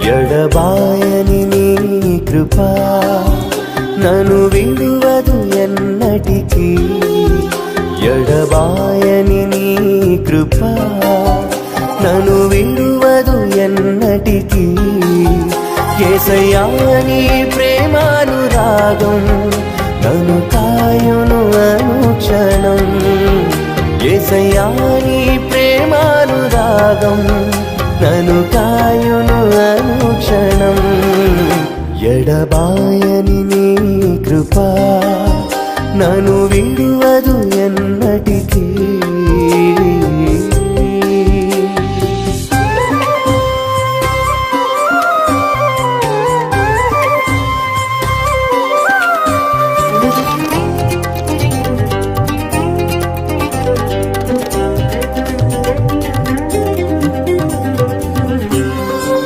ఎడబాయని నీ కృపా నన్ను విడువదు ఎన్నటికీ. ఎడబాయని నీ కృపా నన్ను విడువదు ఎన్నటికీ. యేసయ్యా నీ ప్రేమానురాగం నన్ను కాయును అనుక్షణం. యేసయ్యా నీ ప్రేమానురాగం నన్ను కాయును అనుక్షణం. ఎడబాయని నీ కృపా నన్ను విడువదు